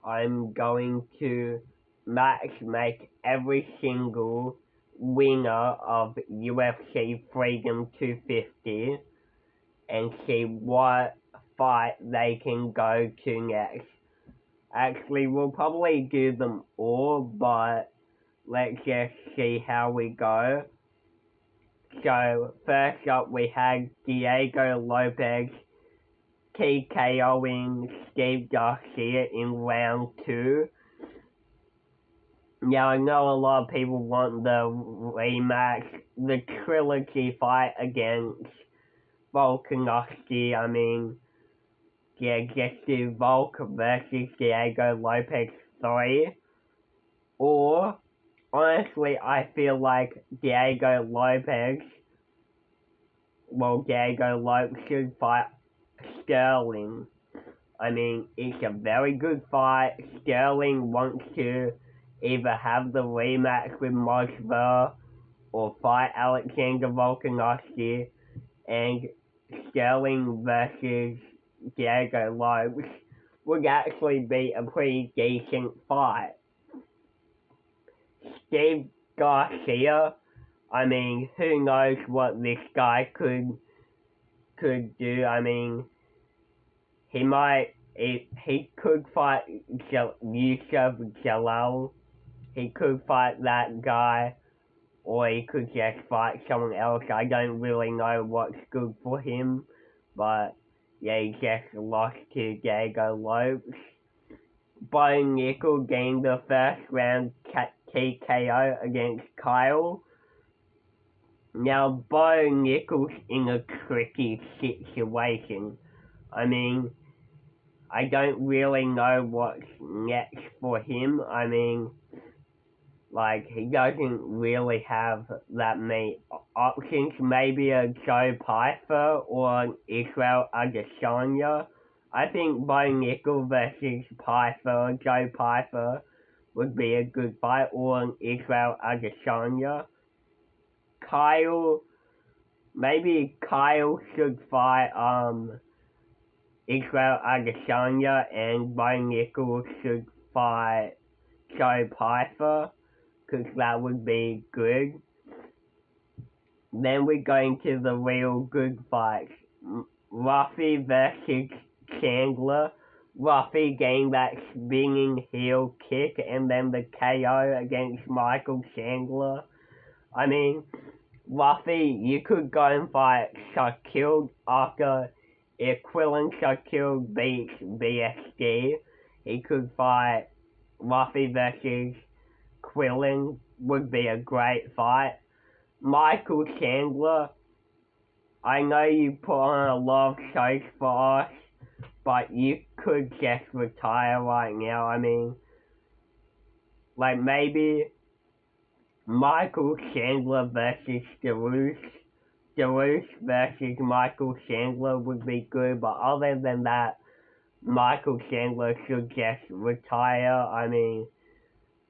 I'm going to matchmake every single winner of UFC Freedom 250 and see what fight they can go to next. Actually, we'll probably do them all, but let's just see how we go. So, first up we had Diego Lopez TKOing Steve Garcia in round 2. Now, I know a lot of people want the rematch, the trilogy fight against Volkanovski. Just do Volk versus Diego Lopez 3. Or, honestly, I feel like Diego Lopez should fight Sterling. It's a very good fight. Sterling wants to either have the rematch with Mosver or fight Alexander Volkanovski, and Sterling versus Diego Lopez would actually be a pretty decent fight. Steve Garcia, who knows what this guy could do. He could fight Yusuf Jalal. He could fight that guy, or he could just fight someone else. I don't really know what's good for him, but yeah, he just lost to Diego Lopez. Bo Nickel gained the first round TKO against Kyle. Now, Bo Nickel's in a tricky situation. I don't really know what's next for him. He doesn't really have that many options. Maybe a Joe Pyfer or an Israel Adesanya. I think Bo Nickel versus Pyfer or Joe Pyfer would be a good fight, or an Israel Adesanya. Maybe Kyle should fight Israel Adesanya, and Bo Nickel should fight Joe Pyfer, because that would be good. Then we're going to the real good fights. Ruffy versus Chandler. Ruffy gained that spinning heel kick and then the KO against Michael Chandler. Ruffy, you could go and fight Shaquille after Quillen Shaquille beats BSD. He could fight Ruffy versus Quillen, would be a great fight. Michael Chandler, I know you put on a lot of shows for us, but you could just retire right now. Maybe Michael Chandler versus Darius. Darius versus Michael Chandler would be good, but other than that, Michael Chandler should just retire.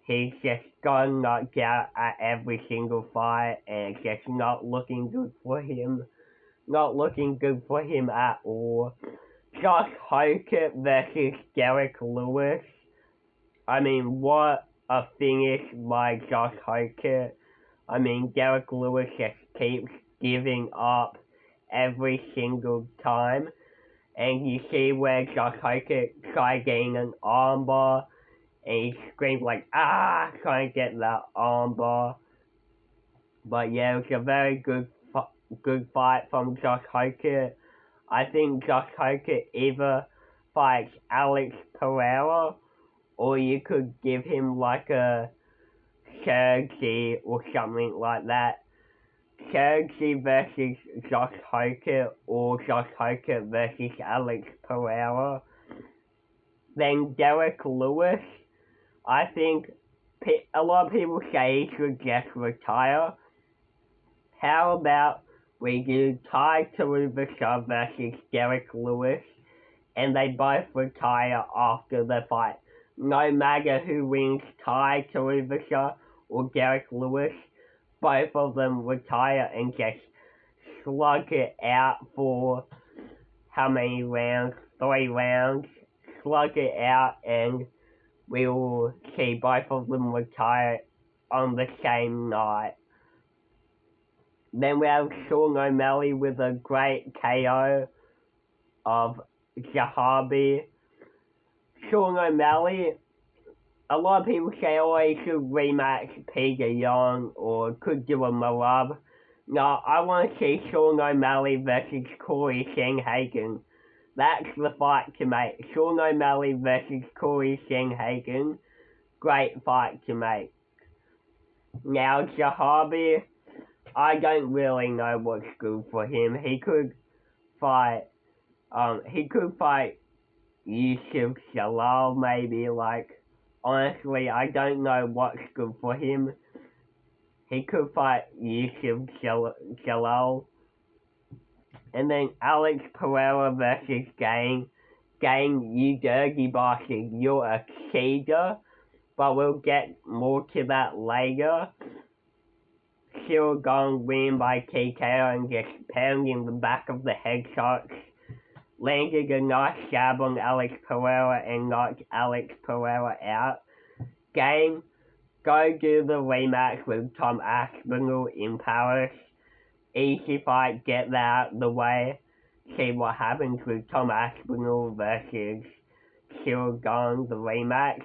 He's just gotten knocked out at every single fight, and it's just not looking good for him. Not looking good for him at all. Josh Hokett versus Derek Lewis. What a finish by Josh Hokett. Derek Lewis just keeps giving up every single time. And you see where Josh Hokett tried getting an armbar, and he screamed trying to get that armbar. But yeah, it was a very good fight from Josh Hokett. I think Josh Hokett either fights Alex Pereira, or you could give him a Sergey or something like that. Sergey versus Josh Hokett, or Josh Hokett versus Alex Pereira. Then Derek Lewis, I think a lot of people say he should just retire. How about we do Tai Tuivasa versus Derek Lewis, and they both retire after the fight. No matter who wins, Tai Tuivasa or Derek Lewis, both of them retire and just slug it out for how many rounds? 3 rounds. Slug it out and we will see both of them retire on the same night. Then we have Sean O'Malley with a great KO of Zahabi. Sean O'Malley, a lot of people say, oh, he should rematch Peter Young or could do a Marab. No, I want to see Sean O'Malley versus Corey Sandhagen. That's the fight to make. Sean O'Malley versus Corey Sandhagen. Great fight to make. Now, Zahabi, I don't really know what's good for him. He could fight Yusuf Jalal maybe, honestly, I don't know what's good for him. He could fight Yusuf Jalal. And then Alex Pereira versus Gang. Gang, you dirty bastard, you're a cheater. But we'll get more to that later. Cyril Gong win by TKO and just pounding the back of the head shots. Landed a nice jab on Alex Pereira and knocked Alex Pereira out. Gang, go do the rematch with Tom Aspinall in Paris. Easy fight, get that out of the way. See what happens with Tom Aspinall versus Cyril Gong, the rematch.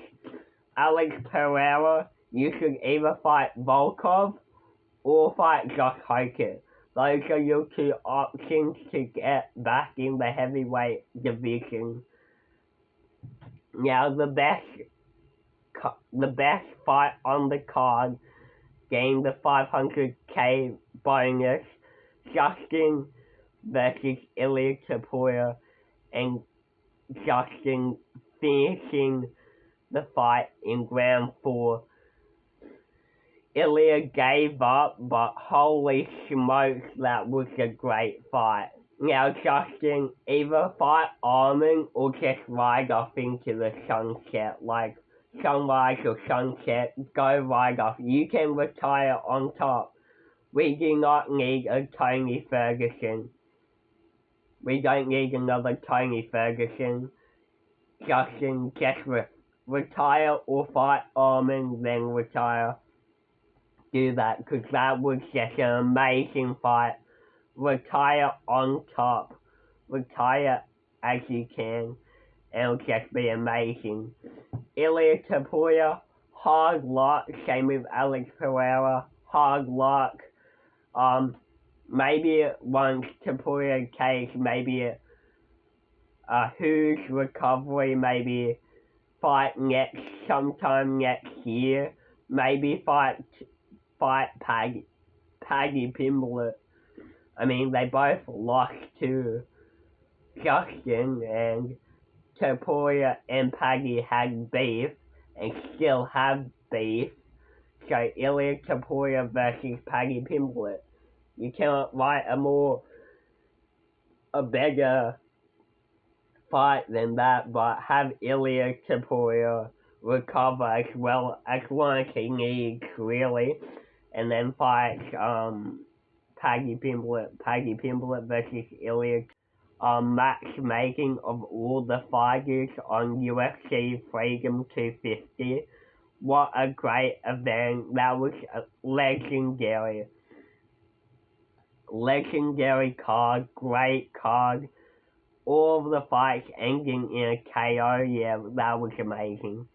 Alex Pereira, you should either fight Volkov or fight Josh Hokett. Those are your two options to get back in the heavyweight division. Now, the best fight on the card, getting the 500k bonus, Justin versus Ilya Tapoya, and Justin finishing the fight in round 4. Ilya gave up, but holy smokes, that was a great fight. Now, Justin, either fight Armin or just ride off into the sunset, like sunrise or sunset, go ride off. You can retire on top. We do not need a Tony Ferguson. We don't need another Tony Ferguson. Justin, just retire or fight Armin, then retire. Do that, because that was just an amazing fight. Retire on top. Retire as you can. It'll just be amazing. Ilya Tapoya, hard luck. Same with Alex Pereira, hard luck. Maybe once Tapoya takes maybe a huge recovery, maybe fight sometime next year. Maybe fight Paddy Pimblett. I mean, they both lost to Justin, and Tapoya and Paddy had beef and still have beef. So Ilya Tapoya versus Paddy Pimblett. You cannot write a better fight than that, but have Ilya Tapoya recover as well as long as he needs, really, and then fight Paddy Pimblett versus Ilya. Matchmaking of all the fighters on UFC Freedom 250. What a great event. That was a legendary card, great card. All of the fights ending in a KO, yeah, that was amazing.